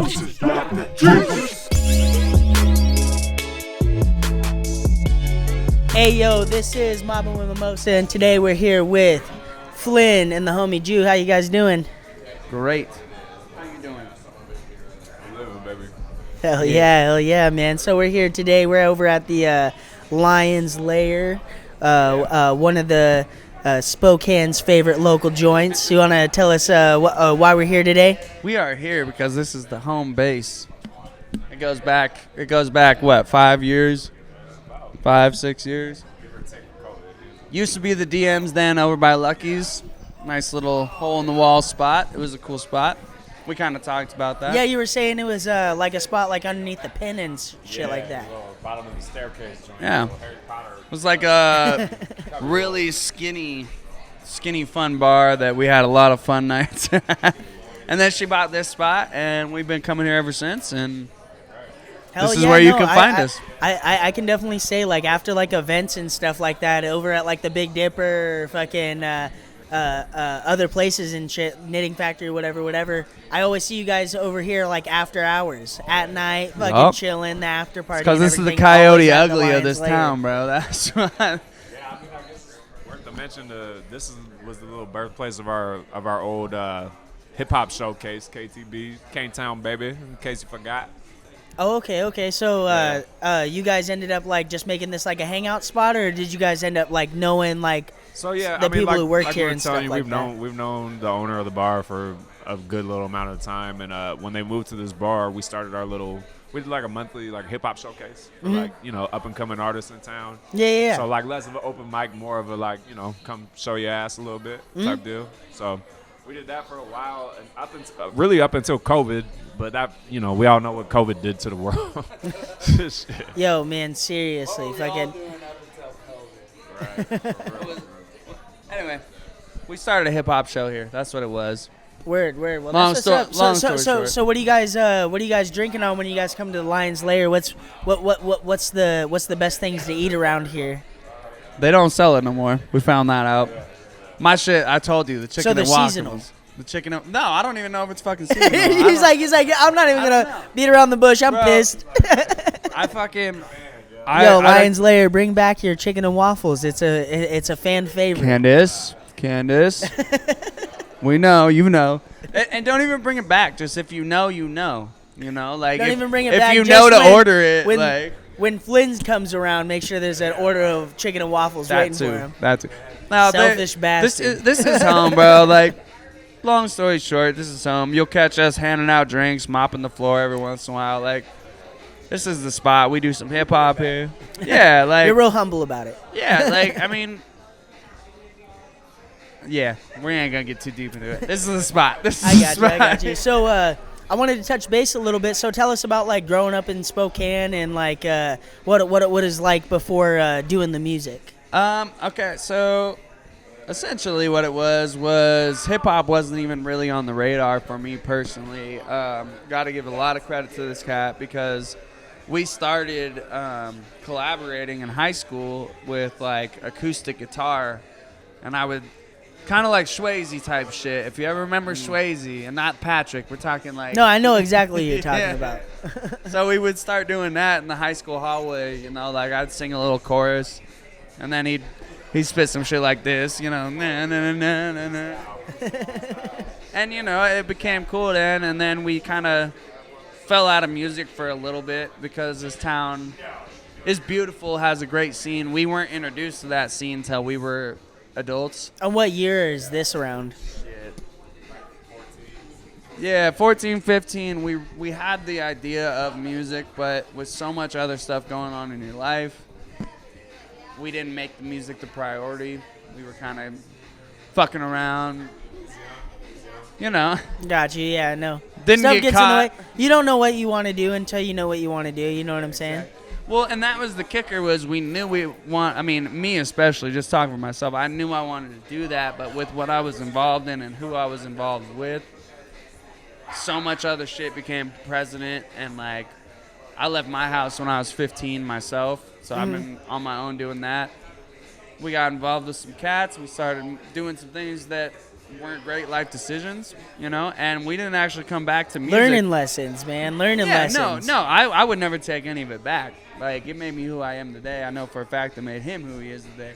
Hey yo, this is Mobbin With Mimosa, and today we're here with Flynn and the homie Jew. How you guys doing? Great. How you doing? I'm living, baby. Hell yeah, man. So we're here today. We're over at the Lions Lair, one of the Spokane's favorite local joints. You want to tell us why we're here today? We are here because this is the home base. It goes back what, 5 years? 5, 6 years? Used to be the DMs then over by Lucky's. Nice little hole-in-the-wall spot. It was a cool spot. We kind of talked about that. Yeah, you were saying it was like a spot like underneath the pin and shit like that. Bottom of the staircase joint. Yeah. Harry Potter. It was like a really skinny fun bar that we had a lot of fun nights. And then she bought this spot, and we've been coming here ever since, and Hell this is yeah, where you no, can find us. I can definitely say, like, after, like, events and stuff like that, over at, like, the Big Dipper, fucking other places and shit, Knitting Factory, whatever, I always see you guys over here, like, after hours, at night, fucking chilling, the after party. Because this is the Coyote Ugly of this town, bro. That's why. Yeah, I mean, I guess worth to mention, was the little birthplace of our old hip-hop showcase, KTB, K-Town, baby, in case you forgot. Oh, okay. So, you guys ended up, like, just making this, like, a hangout spot, or did you guys end up, like, knowing, like, the people who worked here and stuff like that? We've known the owner of the bar for a good little amount of time, and when they moved to this bar, we did, like, a monthly, like, hip-hop showcase for, like, up-and-coming artists in town. Yeah. So, like, less of an open mic, more of a, like, come show your ass a little bit type deal. So we did that for a while, and really up until COVID. But that, we all know what COVID did to the world. Yo, man, seriously, fucking. Anyway, we started a hip hop show here. That's what it was. Word. Well, long that's what's story up. short. So what do you guys drinking on when you guys come to the Lions Lair? What's the best things to eat around here? They don't sell it no more. We found that out. My shit, I told you, the chicken and waffles. Seasonal. The chicken. No, I don't even know if it's fucking seasonal. he's like, I'm not even gonna beat around the bush. I'm pissed. Lions Lair, bring back your chicken and waffles. It's a fan favorite. Candace. We know, you know, and don't even bring it back. Just if you know, you know. Like don't even bring it if back. you know to order it, when Flynn comes around, make sure there's an order of chicken and waffles waiting for him. That too. Now, selfish bastard. This is home, bro. Like. Long story short, this is home. You'll catch us handing out drinks, mopping the floor every once in a while. Like, this is the spot. We do some hip hop here. Yeah, like you're real humble about it. Yeah, like I mean, yeah, we ain't gonna get too deep into it. This is the spot. I got you. So, I wanted to touch base a little bit. So, tell us about like growing up in Spokane and like what it is like before doing the music. Okay, so. Essentially what it was hip-hop wasn't even really on the radar for me personally. Got to give a lot of credit to this cat because we started collaborating in high school with, like, acoustic guitar. And I would kind of like Swayze type shit. If you ever remember Swayze and not Patrick, we're talking like... No, I know exactly what you're talking about. So we would start doing that in the high school hallway. Like I'd sing a little chorus and then he'd spit some shit like this, na na na na na na. And it became cool then, and then we kind of fell out of music for a little bit because this town is beautiful, has a great scene. We weren't introduced to that scene until we were adults. And what year is this around? Shit. Yeah, 14, 15, we had the idea of music, but with so much other stuff going on in your life, we didn't make the music the priority. We were kind of fucking around, Got you, yeah, no. Didn't Stuff get gets caught. In the way. You don't know what you want to do until you know what you want to do. You know what I'm saying? Well, and that was the kicker was we knew me especially, just talking for myself, I knew I wanted to do that, but with what I was involved in and who I was involved with, so much other shit became president, and like I left my house when I was 15 myself, so I've been on my own doing that. We got involved with some cats. We started doing some things that weren't great life decisions, you know, and we didn't actually come back to music. Learning lessons, man. Learning lessons. No, I would never take any of it back. Like, it made me who I am today. I know for a fact it made him who he is today.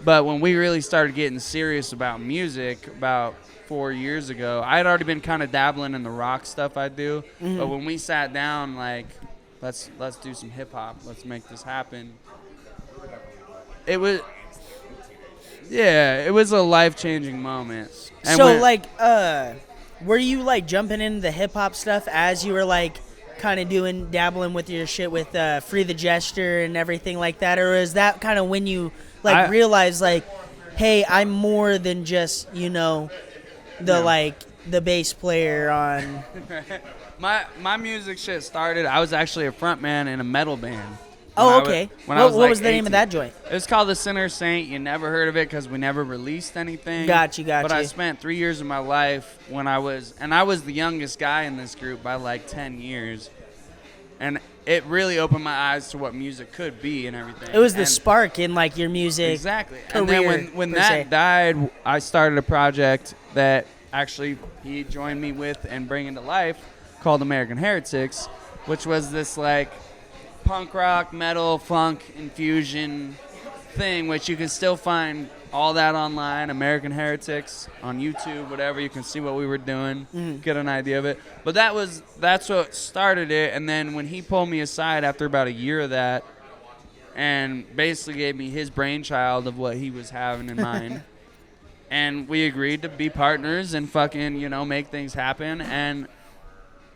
But when we really started getting serious about music about 4 years ago, I had already been kind of dabbling in the rock stuff I do. Mm-hmm. But when we sat down, like, let's do some hip hop. Let's make this happen. It was a life-changing moment. And so, like, were you, like, jumping into the hip-hop stuff as you were, like, kind of dabbling with your shit with Free the Gesture and everything like that? Or is that kind of when you, like, realized, like, hey, I'm more than just, you know, the bass player on... My music shit started, I was actually a front man in a metal band. Oh, okay. What was the name of that joint? It was called The Sinner Saint. You never heard of it because we never released anything. Got you. But I spent 3 years of my life I was the youngest guy in this group by like 10 years. And it really opened my eyes to what music could be and everything. It was the spark in like your music. Exactly. And then when that died, I started a project that actually he joined me with and bringing to life called American Heretics, which was this like punk rock, metal, funk infusion thing, which you can still find all that online, American Heretics on YouTube, whatever. You can see what we were doing, get an idea of it. But that's what started it. And then when he pulled me aside after about a year of that and basically gave me his brainchild of what he was having in mind, and we agreed to be partners and fucking, you know, make things happen. And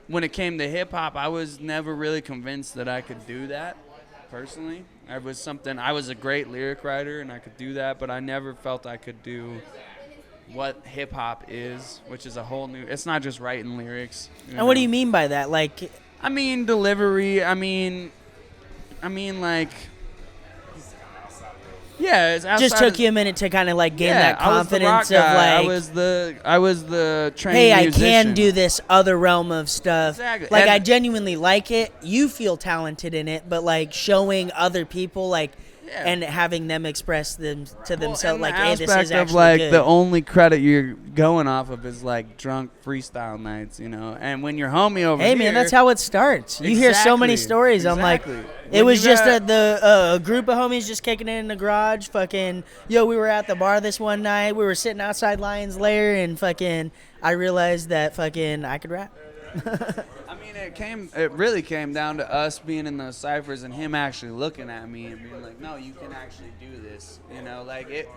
when it came to hip-hop, I was never really convinced that I could do that, personally. I was a great lyric writer, and I could do that, but I never felt I could do what hip-hop is, which is a whole new... It's not just writing lyrics. And what do you mean by that? Like... I mean, delivery. I mean, like... Yeah, it's outside. Just took you a minute to kind of like gain that confidence of like I was the trained hey, musician. I can do this other realm of stuff. Exactly. Like And I genuinely like it. You feel talented in it, but like showing other people like and having them express them to themselves like, hey, this is actually like good. The only credit you're going off of is like drunk freestyle nights, you know. And when you're homie over hey here, man, that's how it starts. You hear so many stories. I'm like, it was just a group of homies just kicking it in the garage. Fucking, we were at the bar this one night. We were sitting outside Lions Lair, and fucking, I realized that fucking I could rap. I mean, it really came down to us being in those ciphers and him actually looking at me and being like, no, you can actually do this, you know, like it.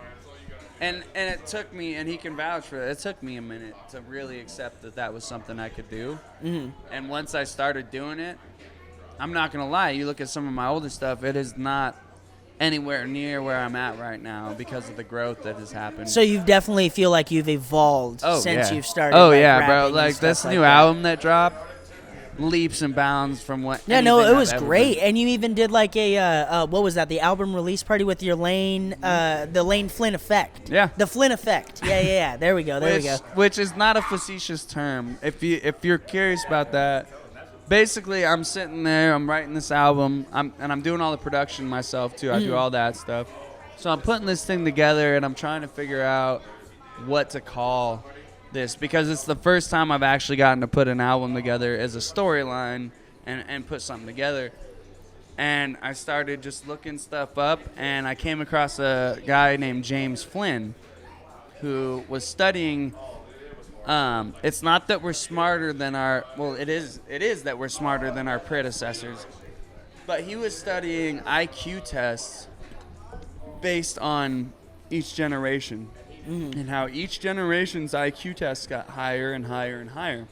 And it took me, and he can vouch for it took me a minute to really accept that was something I could do. Mm-hmm. And once I started doing it, I'm not going to lie, you look at some of my older stuff, it is not anywhere near where I'm at right now because of the growth that has happened. So you definitely feel like you've evolved since you've started. Oh, like, yeah, bro. rapping Like, this like new album that dropped, leaps and bounds from what it was great. And you even did like a what was that, the album release party with your the Lane Flynn effect. Yeah, the Flynn effect. Yeah. There we go. Which is not a facetious term. If you're curious about that, basically I'm sitting there, I'm writing this album, I'm doing all the production myself too. I do all that stuff. So I'm putting this thing together and I'm trying to figure out what to call this, because it's the first time I've actually gotten to put an album together as a storyline and put something together. And I started just looking stuff up, and I came across a guy named James Flynn who was studying. It's not that we're smarter than it is that we're smarter than our predecessors, but he was studying IQ tests based on each generation. Mm-hmm. And how each generation's IQ tests got higher and higher and higher,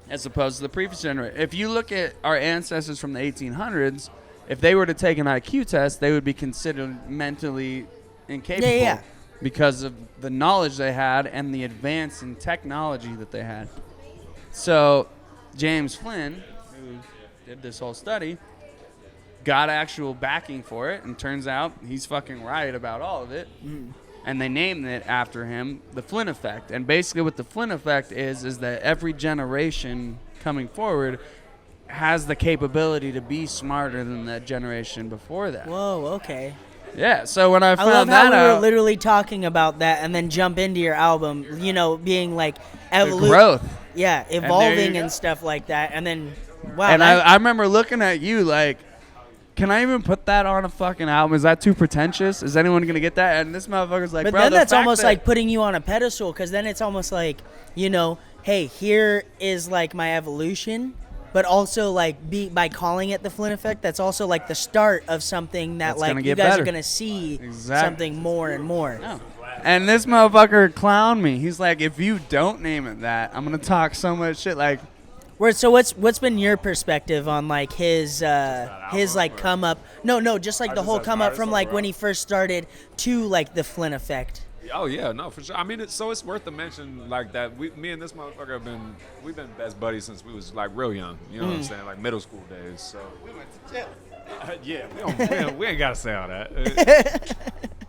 as opposed to the previous generation. If you look at our ancestors from the 1800s, if they were to take an IQ test, they would be considered mentally incapable because of the knowledge they had and the advance in technology that they had. So James Flynn, who did this whole study, got actual backing for it, and turns out he's fucking right about all of it. And they named it after him, the Flynn effect. And basically what the Flynn effect is that every generation coming forward has the capability to be smarter than that generation before that. Whoa, okay. Yeah, so when I I love found how that we were out, literally talking about that and then jump into your album, you know, being like the growth. Yeah, there you evolving go. and stuff like that. And then, wow. And I remember looking at you like, can I even put that on a fucking album? Is that too pretentious? Is anyone going to get that? And this motherfucker's like, but bro, then the that's fact almost that- like putting you on a pedestal, because then it's almost like, you know, hey, here is like my evolution. But also, like, by calling it the Flynn effect, that's also like the start of something that That's like gonna you get guys better. are gonna see Exactly. something more and more. And this motherfucker clowned me. He's like, if you don't name it that, I'm going to talk so much shit. Like, So what's been your perspective on like his like come up? No, just like the whole come up from like when he first started to like the Flynn effect. Oh yeah, no, for sure. I mean, it's worth to mention like that. Me and this motherfucker we've been best buddies since we was like real young. You know what I'm saying? Like middle school days. So we went to jail. Yeah, we ain't gotta say all that.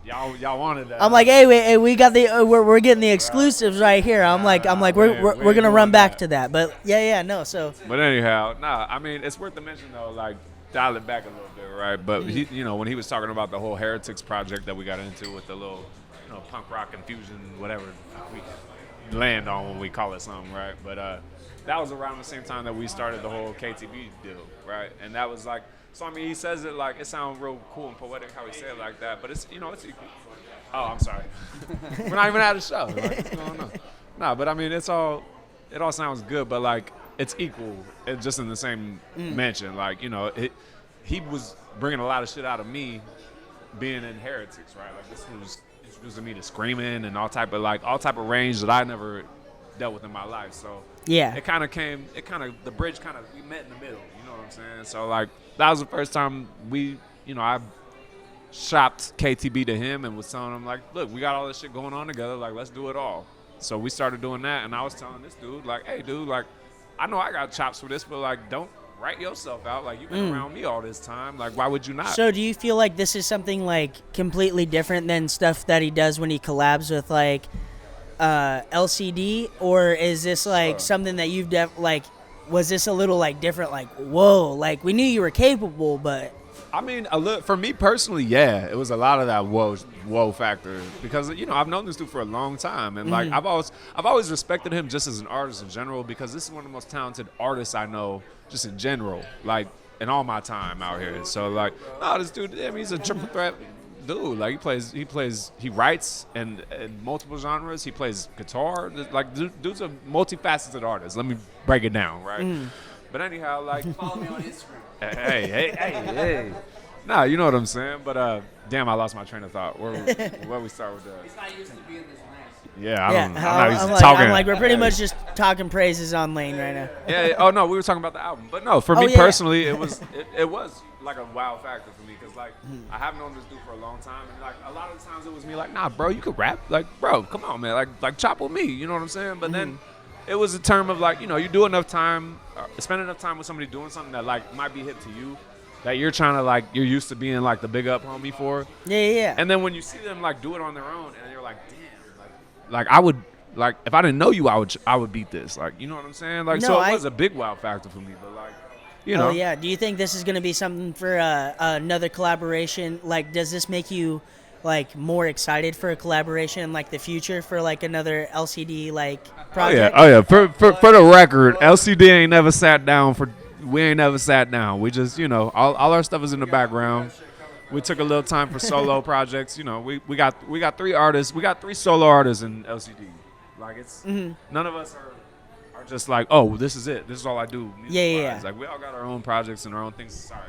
Y'all wanted that. I'm like, hey, we got the we're getting the exclusives right here. I'm like we're gonna run back to that. But yeah, no. So. But anyhow, I mean, it's worth to mention though, like dial it back a little bit, right? But he, you know, when he was talking about the whole Heretics project that we got into with the little, you know, punk rock infusion, whatever we land on when we call it something, right? But that was around the same time that we started the whole KTB deal, right? And that was like, so I mean, he says it like, it sounds real cool and poetic how he said it like that, but it's, you know, it's equal. Oh, I'm sorry. We're not even at a show. Like, what's going on? No, but I mean, it all sounds good, but like, it's equal, just in the same mention. Like, you know, he was bringing a lot of shit out of me being in Heretics, right? Like, this was introducing me to screaming and all type of range that I never dealt with in my life. So Yeah. the bridge we met in the middle. You know what I'm saying? So like, that was the first time I shopped KTB to him and was telling him like, look, we got all this shit going on together. Like, let's do it all. So we started doing that, and I was telling this dude like, hey, dude, like, I know I got chops for this, but like, don't write yourself out. Like, you've been around me all this time. Like, why would you not? So do you feel like this is something like completely different than stuff that he does when he collabs with like LCD, or is this like something that you've was this a little like different? Like, whoa, like we knew you were capable, but I mean, for me personally, yeah, it was a lot of that whoa factor, because you know, I've known this dude for a long time, and like I've always respected him just as an artist in general, because this is one of the most talented artists I know just in general, like in all my time out here. So like, no, this dude, I mean, he's a triple threat dude. Like he writes in multiple genres. He plays guitar. Like, dude's a multifaceted artist. Let me break it down, right? But anyhow, like, Follow me on Instagram. Hey. Nah, you know what I'm saying. But damn, I lost my train of thought. Where we start with that? He's not used to being this nice. Yeah, yeah, I'm not used to talking. I'm like we're pretty much just talking praises on Lane right now. Yeah. Oh no, we were talking about the album. But no, for me yeah. personally, it was like a wow factor for me, because like I have known this dude for a long time, and like a lot of the times it was me like, nah, bro, you could rap. Like, bro, come on, man. Like chop with me. You know what I'm saying? But then it was a term of like, you know, you do enough time, spend enough time with somebody doing something that like might be hip to you, that you're trying to like, you're used to being like the big up homie for. Yeah. And then when you see them like do it on their own, and you're like, damn, like I would, like, if I didn't know you, I would beat this. Like, you know what I'm saying? Like, No, so it was a big wow factor for me. But like, you know. Oh yeah. Do you think this is gonna be something for another collaboration? Like, does this make you like more excited for a collaboration in like the future for like another LCD like project? Oh yeah. For the record, LCD ain't never sat down we ain't never sat down. We just, you know, all our stuff is in the background. We took a little time for solo projects. You know, we got 3 artists. We got 3 solo artists in LCD. Like, it's none of us are just like, oh, this is it. This is all I do. Yeah. Like, we all got our own projects and our own things. Sorry.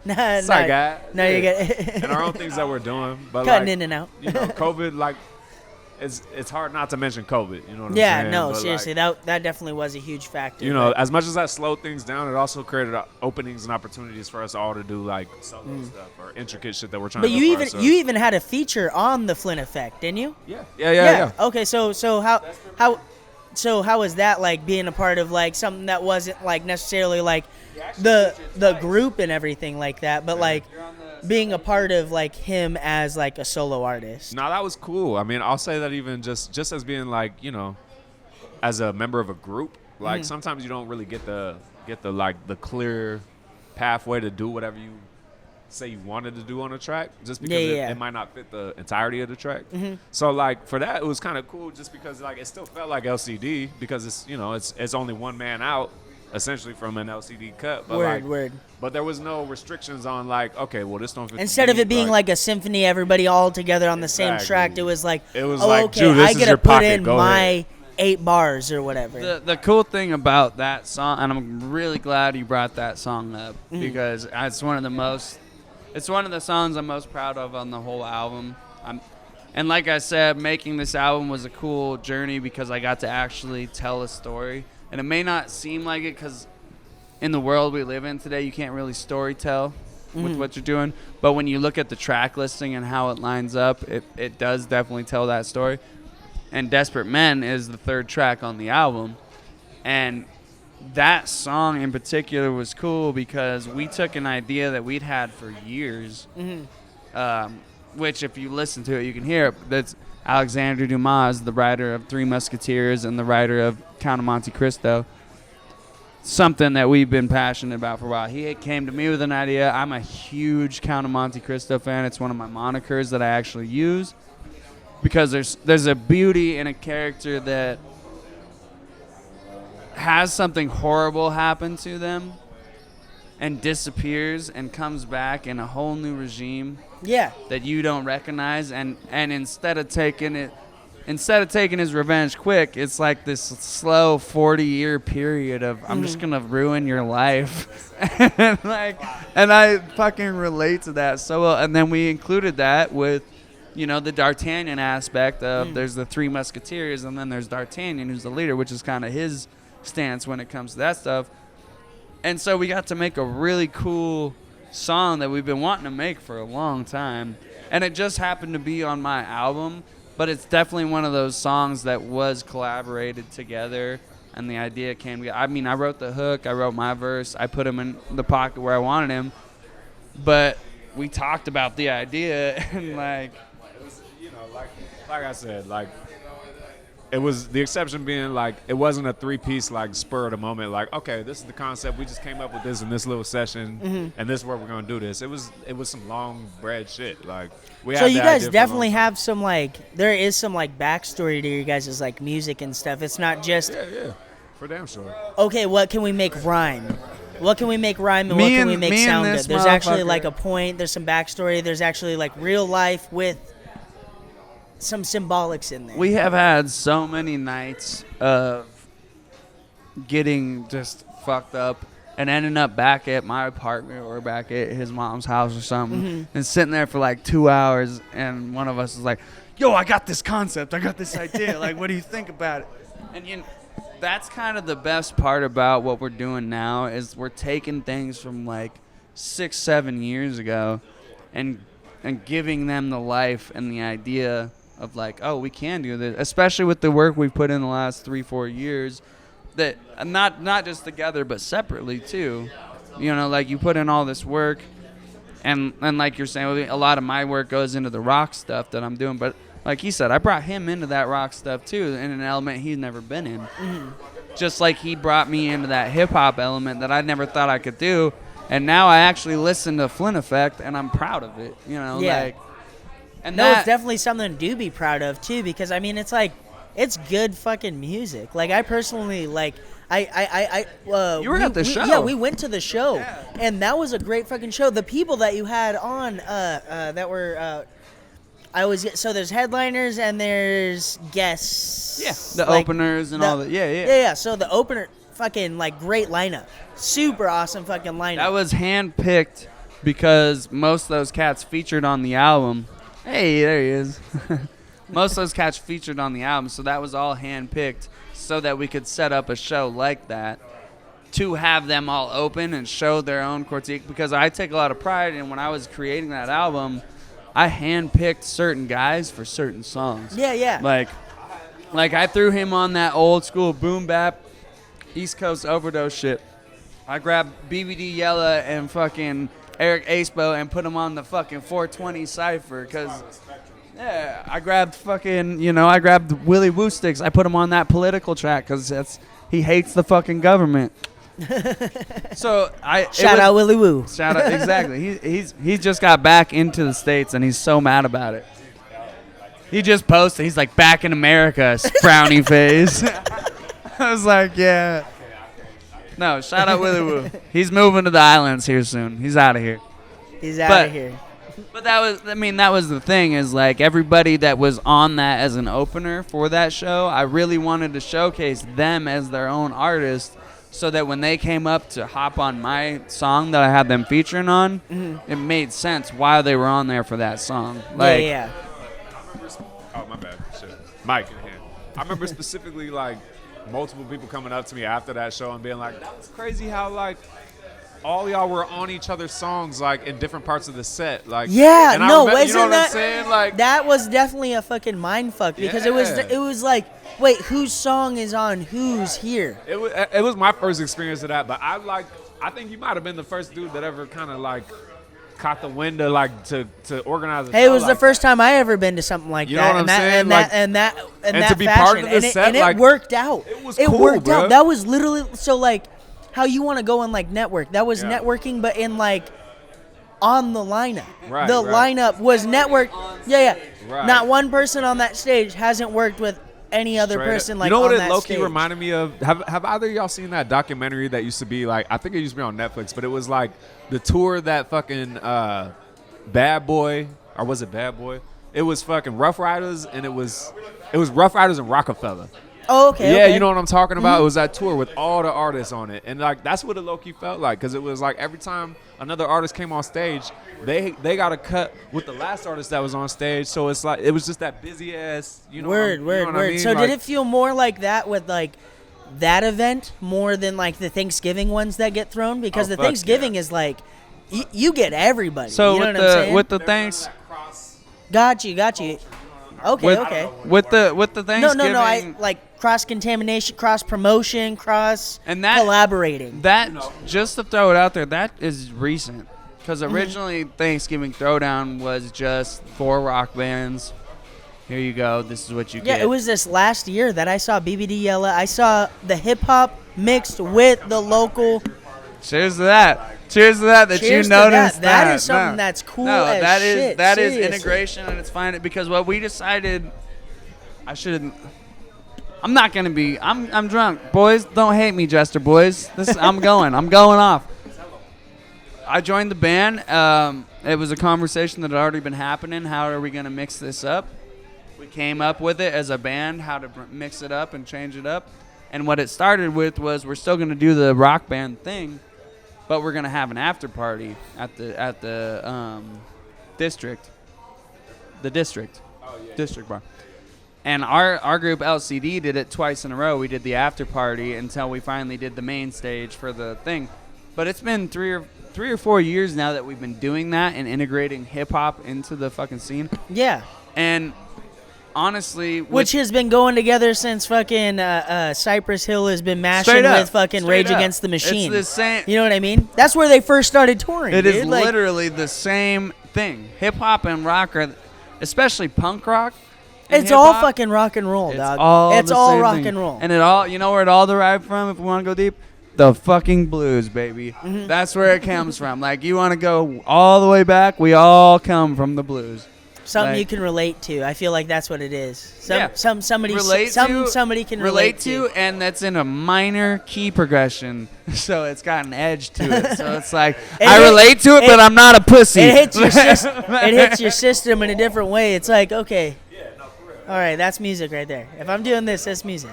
Nah, Sorry, guy. No, you get And our own things that we're doing. But cutting like, in and out. you know, COVID, like, it's hard not to mention COVID. You know what I'm saying? Yeah, no, But seriously, like, that definitely was a huge factor. you know, but- as much as that slowed things down, it also created openings and opportunities for us all to do like solo stuff or intricate shit that we're trying but to you do for you even had a feature on the Flynn effect, didn't you? Yeah. Okay, so how was that like being a part of like something that wasn't like necessarily like the group and everything like that, but like being a part of like him as like a solo artist? No, that was cool. I mean, I'll say that even just as being like, you know, as a member of a group, like sometimes you don't really get the like the clear pathway to do whatever you say you wanted to do on a track, just because Yeah. it might not fit the entirety of the track. So like for that, it was kind of cool, just because like it still felt like LCD, because it's, you know, it's only one man out essentially from an LCD cut. But Word. But there was no restrictions on like, okay, well, this don't fit. Instead of it being like a symphony, everybody all together on the same Exactly. track, it was like, Drew, this I is get your to put pocket. in Go my ahead. 8 bars or whatever. The cool thing about that song, and I'm really glad you brought that song up, because it's one of the songs I'm most proud of on the whole album. And like I said, making this album was a cool journey because I got to actually tell a story. And it may not seem like it, because in the world we live in today, you can't really story tell with what you're doing. But when you look at the track listing and how it lines up, it does definitely tell that story. And Desperate Men is the 3rd track on the album. And that song in particular was cool because we took an idea that we'd had for years, which if you listen to it, you can hear it. That's Alexandre Dumas, the writer of Three Musketeers and the writer of Count of Monte Cristo. Something that we've been passionate about for a while. He came to me with an idea. I'm a huge Count of Monte Cristo fan. It's one of my monikers that I actually use, because there's a beauty in a character that has something horrible happen to them and disappears and comes back in a whole new regime that you don't recognize, and instead of taking his revenge quick, it's like this slow 40-year period of I'm just gonna ruin your life. and I fucking relate to that so well. And then we included that with, you know, the D'Artagnan aspect of there's the 3 Musketeers, and then there's D'Artagnan, who's the leader, which is kind of his stance when it comes to that stuff. And so we got to make a really cool song that we've been wanting to make for a long time. And it just happened to be on my album, but it's definitely one of those songs that was collaborated together, and the idea came together. I mean, I wrote the hook, I wrote my verse, I put him in the pocket where I wanted him, but we talked about the idea, and like, It was, you know, like I said, like, it was the exception being like it wasn't a 3-piece like spur of the moment, like, okay, this is the concept, we just came up with this in this little session, and this is where we're gonna do this. It was some long bread shit. Like, we So had you the guys idea for a definitely long time. have some like, there is some like backstory to your guys' like music and stuff. It's not just Yeah, for damn sure. okay, what can we make rhyme? What can we make rhyme and Me what can and- we make me and sound this good? There's actually motherfucker- like a point, there's some backstory, there's actually like real life with some symbolics in there. we have had so many nights of getting just fucked up and ending up back at my apartment or back at his mom's house or something, and sitting there for like 2 hours, and one of us is like, yo, I got this concept, I got this idea, like, what do you think about it? And that's kind of the best part about what we're doing now, is we're taking things from like 6-7 years ago and giving them the life and the idea of like, oh, we can do this, especially with the work we've put in the last 3-4 years, that not just together but separately too. You know, like, you put in all this work, and like you're saying, a lot of my work goes into the rock stuff that I'm doing, but like he said, I brought him into that rock stuff too, in an element he's never been in. Just like he brought me into that hip hop element that I never thought I could do, and now I actually listen to Flynn Effect and I'm proud of it. You know, Yeah. like, and No, that, it's definitely something to be proud of too, because I mean, it's like, it's good fucking music. Like, I personally like, You were at the show. Yeah, we went to the show, and that was a great fucking show. The people that you had on, that were, I always get, so there's headliners and there's guests. the Like, openers and all that. Yeah. Yeah. So the opener, fucking like great lineup, super awesome fucking lineup. That was handpicked because most of those cats featured on the album. Hey, there he is. Most of those cats featured on the album, so that was all handpicked so that we could set up a show like that to have them all open and show their own critique, because I take a lot of pride in when I was creating that album, I handpicked certain guys for certain songs. Yeah. Like I threw him on that old school boom bap East Coast overdose shit. I grabbed BBD Yella and fucking Eric Acebo and put him on the fucking 420 Cypher, because yeah, I grabbed Willie Woosticks. I put him on that political track because he hates the fucking government. So Shout out Willie Woo. Shout out, exactly. He just got back into the States and he's so mad about it. He just posted. He's like, back in America, frowny face. I was like, yeah. No, shout out Willie Woo. He's moving to the islands here soon. He's out of here. He's out of here. But that was the thing is like everybody that was on that as an opener for that show, I really wanted to showcase them as their own artist so that when they came up to hop on my song that I had them featuring on, it made sense why they were on there for that song. Like, yeah. Oh, my bad. Shit. Mike in hand. I remember specifically, like, multiple people coming up to me after that show and being like, that was crazy how, like, all y'all were on each other's songs, like, in different parts of the set. Like, yeah, and no, you know isn't what that, I'm saying? Like, that was definitely a fucking mind fuck because it was like, wait, whose song is on whose here? It was my first experience of that, but I think you might have been the first dude that ever kind of, like, caught the window, like, to organize a show. Hey, it was like the first time I ever been to something like You know that. what I'm and saying? That, And that to be fashion. part of the set, and like, it worked out. it was It cool, worked bro. out. That was literally, so, like, how you want to go and, like, network. That was Yeah. networking, but in, like, on the lineup. Right, the right. lineup was network. Yeah. Right. Not one person on that stage hasn't worked with any other Straight person, up. like, you know on what that it low-key stage. reminded me of? Have either of y'all seen that documentary that used to be like, I think it used to be on Netflix, but it was like the tour that fucking Bad Boy, or was it Bad Boy? It was fucking Rough Riders, and it was Rough Riders and Rockefeller. Oh, okay. Yeah, okay. you know what I'm talking about? It was that tour with all the artists on it. And, like, that's what it low-key felt like because it was, like, every time another artist came on stage, they got a cut with the last artist that was on stage. So it's, like, it was just that busy-ass, you know Word. what I mean? So Like, did it feel more like that with, like, that event more than, like, the Thanksgiving ones that get thrown? Because the fuck Thanksgiving is, like, you get everybody. so you know with what I'm saying? with the thanks Got you. Okay, okay. with the Thanksgiving No. I like cross contamination, cross promotion, cross And that- collaborating. That, just to throw it out there, that is recent. Because originally Thanksgiving Throwdown was just 4 rock bands. Here you go. This is what you Yeah, get. it was this last year that I saw BBD Yella. I saw the hip hop mixed with the local. Cheers to that. Cheers to that. That Cheers you to noticed that. That that. is something No. that's cool No, as that is shit. that is Seriously. integration, and it's fine because what we decided. I'm not gonna be. I'm drunk, boys. Don't hate me, Jester boys. I'm going off. I joined the band. It was a conversation that had already been happening. How are we gonna mix this up? We came up with it as a band, how to mix it up and change it up. And what it started with was we're still gonna do the rock band thing, but we're gonna have an after party at the district. The district. District bar. And our group LCD did it twice in a row. We did the after party until we finally did the main stage for the thing. But it's been three or 4 years now that we've been doing that and integrating hip hop into the fucking scene. Yeah. And honestly, Which has been going together since fucking Cypress Hill has been mashing Straight up. with fucking Straight Rage up. Against the Machine. It's the same. You know what I mean? That's where they first started touring. It dude. is Like, literally the same thing. Hip hop and rock are, especially punk rock. and It's all hip-hop, fucking rock and roll, It's dog. all It's the all same rock thing. and roll. And it all, you know where it all derived from? If we want to go deep, the fucking blues, baby. Mm-hmm. That's where it comes from. Like, you want to go all the way back? We all come from the blues. Something like- you can relate to. I feel like that's what it is. Yeah. Somebody Relate to, somebody can relate to. and that's in a minor key progression, so it's got an edge to it. So it's like I relate to it, but I'm not a pussy. It hits your it hits your system in a different way. It's like, okay, all right, that's music right there. If I'm doing this, that's music.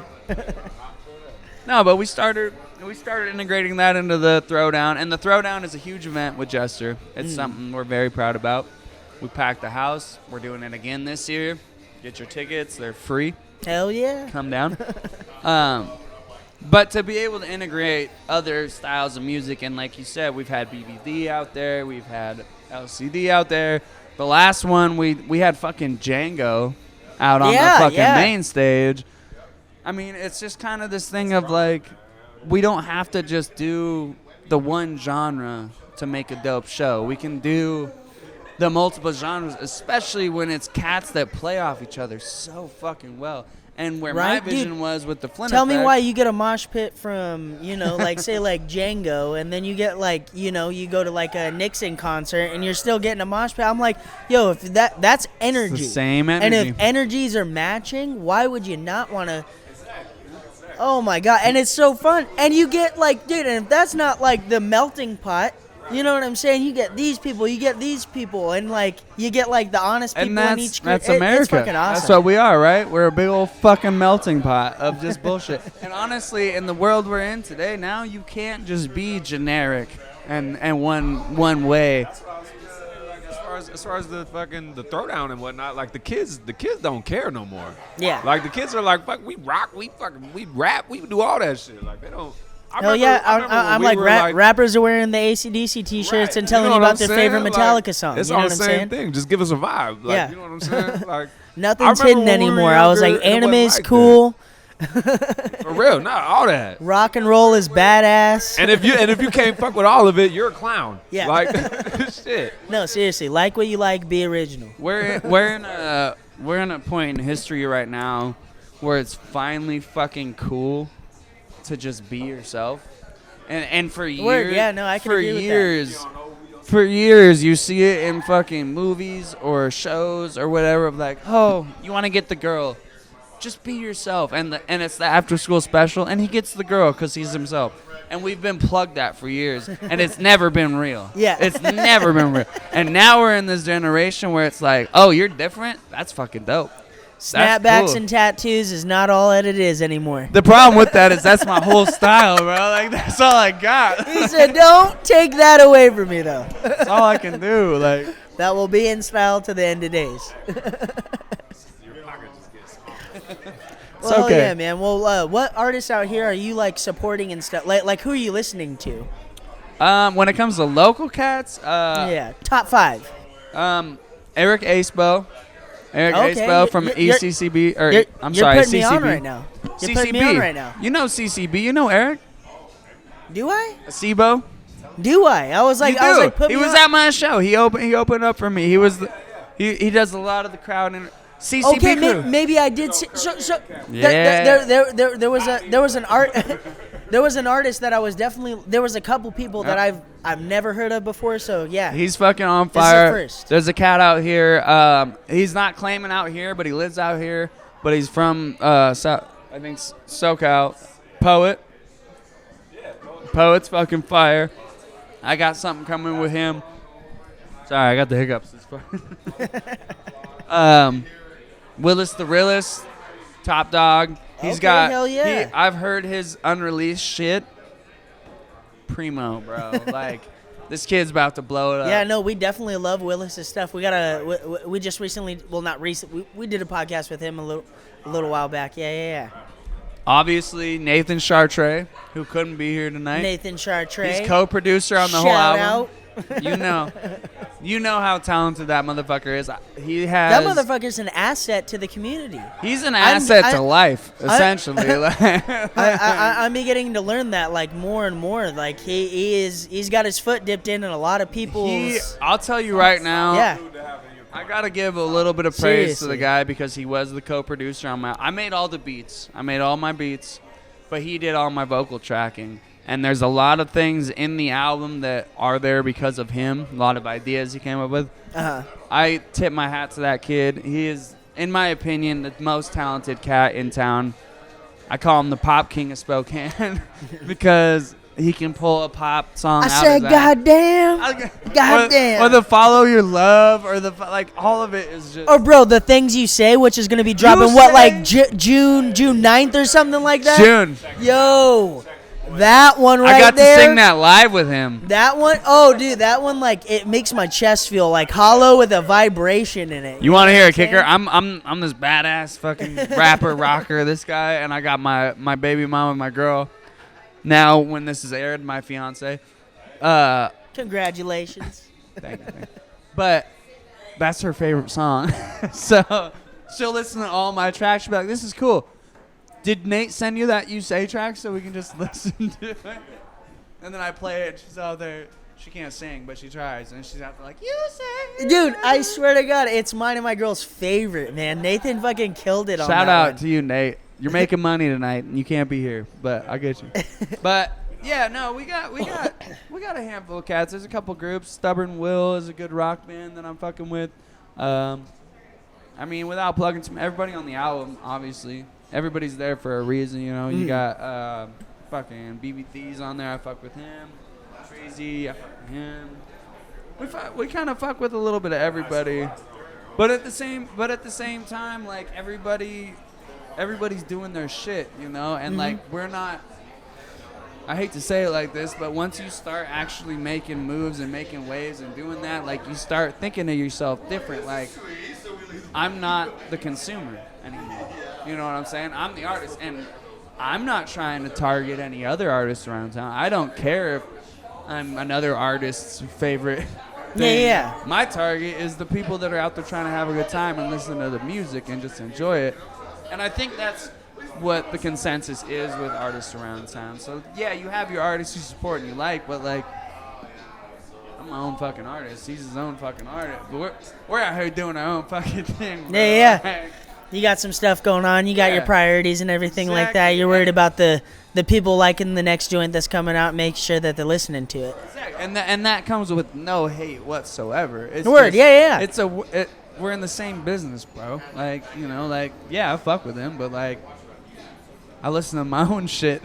No, but we started integrating that into the Throwdown, and the Throwdown is a huge event with Jester. It's something we're very proud about. We packed the house. We're doing it again this year. Get your tickets; they're free. Hell yeah. Come down. But to be able to integrate other styles of music, and like you said, we've had BBD out there, we've had LCD out there. The last one, we had fucking Django out on the fucking main stage. I mean, it's just kind of this thing of like, we don't have to just do the one genre to make a dope show. We can do the multiple genres, especially when it's cats that play off each other so fucking well. and where Right, my vision dude. was with the Flynn Tell me effect. why you get a mosh pit from, like say like Django, and then you get like, you go to like a Nixon concert and you're still getting a mosh pit. I'm like, yo, if that's energy. It's the same energy. And if energies are matching, why would you not want to? Oh my God. And it's so fun. And you get like, dude, and if that's not like the melting pot, you know what I'm saying? You get these people, and like you get like the honest people And in each group. that's America. It's fucking awesome. That's what we are, right? We're a big old fucking melting pot of just bullshit. And honestly, in the world we're in today, now you can't just be generic and one way. As far as the fucking the throwdown and whatnot, like the kids don't care no more. Yeah. Like the kids are like, fuck, we rock, we rap, we do all that shit. Like they don't. Hell yeah, I'm like, rappers are wearing the AC/DC t-shirts Right, and telling you know what about I'm their favorite saying? Metallica Like, song. It's You know all what the I'm same saying? thing. Just give us a vibe. Like, Yeah. you know what I'm saying? Like Nothing's I remember hidden when we were anymore. I was like, younger, it anime wasn't is like cool. for real, not all that. Rock and roll is badass. And if you can't fuck with all of it, you're a clown. Yeah. Like shit. No, seriously, like what you like, be original. We're in a point in history right now where it's finally fucking cool to just be yourself. And for years, Word, yeah, no, I can for agree with that. years, for years, you see it in fucking movies or shows or whatever. Of like, oh, you want to get the girl, just be yourself. And it's the after school special, and he gets the girl because he's himself. And we've been plugged that for years, and it's never been real. Yeah. It's never been real. And now we're in this generation where it's like, oh, you're different? That's fucking dope. That's Snapbacks cool. and tattoos is not all that it is anymore. The problem with that is that's my whole style, bro. Like, that's all I got. He said, don't take that away from me, though. That's all I can do. Like, That will be in style to the end of days. Well, okay. yeah, man. Well, what artists out here are you, like, supporting and stuff? Like who are you listening to? when it comes to local cats, Yeah, top 5. Eric Acebo. Eric Okay, Acebo from you're- ECCB. Or You're I'm sorry, putting me CCB. on right now. You're CCB. putting me on right now. You know CCB. You know Eric Do I? Acebo. Do I? I was like, You do. put He me was on. at my show. He opened up for me. He was he does a lot of the crowd and CCB Okay, crew. maybe I did. Yeah. There was an art. There was an artist that I was definitely. There was a couple people that I've never heard of before. So yeah. He's fucking on This is the fire. first. There's a cat out here. He's not claiming out here, but he lives out here. But he's from I think SoCal. Poet. Poet's fucking fire. I got something coming with him. Sorry, I got the hiccups. Willis the Realist, top dog. He's Okay, got. hell yeah. I've heard his unreleased shit. Primo, bro. Like, this kid's about to blow it up. Yeah, no, we definitely love Willis's stuff. We got we just recently, well, not recent. We did a podcast with him a little while back. Yeah. Obviously, Nathan Chartre, who couldn't be here tonight. Nathan Chartre. He's co-producer on the whole Shout album. out. You know how talented that motherfucker is. He That has. motherfucker's an asset to the community. He's an asset to life, essentially. I'm beginning to learn that like more and more. Like he's got his foot dipped in a lot of people's. I'll tell you right now. Yeah. I gotta give a little bit of praise to Seriously. the guy because he was the co-producer on my. I made all the beats. I made all my beats, but he did all my vocal tracking. And there's a lot of things in the album that are there because of him. A lot of ideas he came up with. I tip my hat to that kid. He is, in my opinion, the most talented cat in town. I call him the Pop King of Spokane because he can pull a pop song out I of said, that. goddamn. Or the Follow Your Love, or the like. All of it is just. Or bro, the things you say, which is gonna be dropping June 9th or something like that. June. Yo, that one right I got there. to sing that live with him. That one, oh dude, that one like it makes my chest feel like hollow with a vibration in it. You want to hear a what I'm kicker? saying? I'm this badass fucking rapper rocker. This guy, and I got my baby mama, my girl. Now, when this is aired, my fiance. Congratulations. Thank you. But that's her favorite song, so she'll listen to all my tracks. She'll be like, "This is cool." Did Nate send you that You Say track so we can just listen to it? And then I play it. She's out there She can't sing, but she tries, and she's out there like, you say. Dude, I swear to God, it's mine and my girl's favorite, man. Nathan fucking killed it on Shout that out one. to you, Nate. You're making money tonight, and you can't be here, but I get you. But yeah, no, we got a handful of cats. There's a couple groups. Stubborn Will is a good rock band that I'm fucking with. I mean, without plugging everybody on the album, obviously, everybody's there for a reason. You know, you got fucking BB on there. I fuck with him. Crazy, I fuck with him. We kind of fuck with a little bit of everybody, but at the same time, like everybody's doing their shit, you know, and like we're not. I hate to say it like this, but once you start actually making moves and making waves and doing that, like you start thinking of yourself different. Like I'm not the consumer anymore. You know what I'm saying? I'm the artist, and I'm not trying to target any other artists around town. I don't care if I'm another artist's favorite thing. Yeah. My target is the people that are out there trying to have a good time and listen to the music and just enjoy it. And I think that's what the consensus is with artists around town. So, yeah, you have your artists you support and you like, but, like, I'm my own fucking artist. He's his own fucking artist. But we're out here doing our own fucking thing, bro. Yeah. You got some stuff going on. You got your priorities and everything like that. You're worried about the people liking the next joint that's coming out. Make sure that they're listening to it. Exactly. And that comes with no hate whatsoever. It's Word, yeah. We're in the same business, bro. Like, you know, like, yeah, I fuck with him, but like, I listen to my own shit.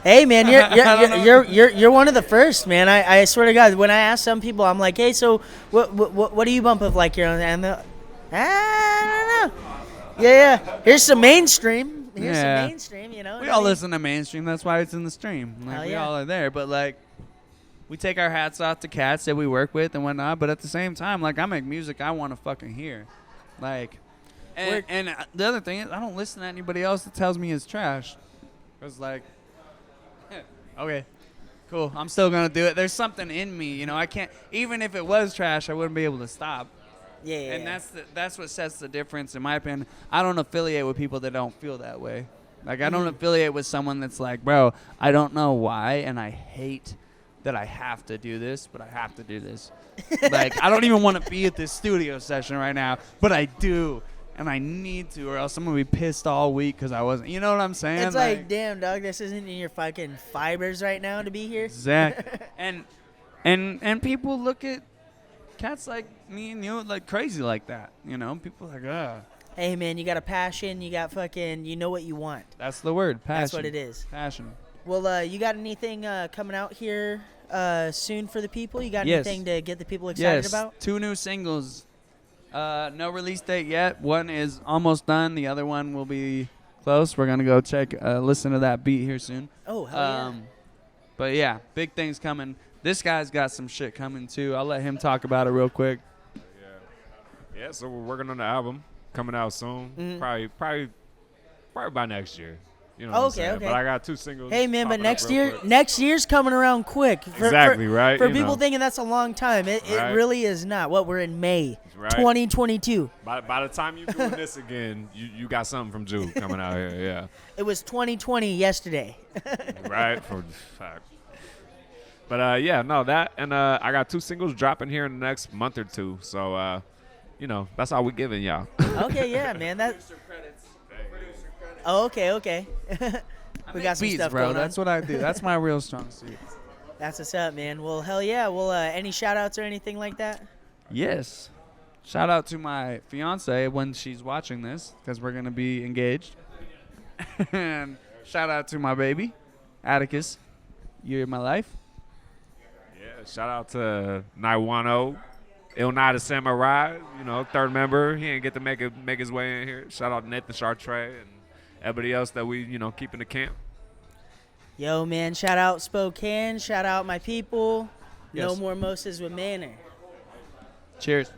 Hey, man, you're one of the first, man. I swear to God, when I ask some people, I'm like, hey, so what do you bump of like your own? And I don't know. Yeah. Here's some mainstream. You know. We all listen to mainstream. That's why it's in the stream. Like, we all are there. But, like, we take our hats off to cats that we work with and whatnot. But at the same time, like, I make music I want to fucking hear. Like, and the other thing is I don't listen to anybody else that tells me it's trash. Because, like, okay, cool. I'm still going to do it. There's something in me, you know. I can't, even if it was trash, I wouldn't be able to stop. Yeah. And that's what sets the difference, in my opinion. I don't affiliate with people that don't feel that way. Like, I don't affiliate with someone that's like, bro, I don't know why, and I hate that I have to do this, but I have to do this. Like, I don't even want to be at this studio session right now, but I do, and I need to, or else I'm going to be pissed all week because I wasn't. You know what I'm saying? It's like, damn, dog, this isn't in your fucking fibers right now to be here. Exactly. and people look at cats like me and you like crazy like that, you know. People are like, ugh. Hey, man, you got a passion. You got fucking, you know what you want. That's the word, passion. That's what it is. Passion. Well, you got anything coming out here soon for the people? You got anything to get the people excited about? 2 new singles. No release date yet. One is almost done. The other one will be close. We're gonna go listen to that beat here soon. Oh, hell yeah. But yeah, big things coming. This guy's got some shit coming too. I'll let him talk about it real quick. Yeah. So we're working on the album coming out soon. Probably by next year. You know what I'm saying? Okay. But I got 2 singles. Hey, man, but popping up real quick. next year's coming around quick. Exactly, right? For You people know. thinking that's a long time, it really is not. We're in May 2022. By the time you're doing this again, you got something from Jude coming out here, yeah. It was 2020 yesterday. Right? For fact. But, that. And I got 2 singles dropping here in the next month or 2. So, that's all we giving y'all. Okay, yeah, man. Oh, okay. We got some beats, stuff bro. going on. That's what I do. That's my real strong suit. That's what's up, man. Well, hell yeah. Well, any shout-outs or anything like that? Yes. Shout out to my fiance when she's watching this, because we're going to be engaged. And shout out to my baby, Atticus. You're my life. Yeah, shout out to Naiwano, Ilnada Samurai, third member. He didn't get to make his way in here. Shout out to Nathan Chartre and everybody else that we, keep in the camp. Yo, man, shout out Spokane. Shout out my people. Yes. No more Moses with Manor. Cheers.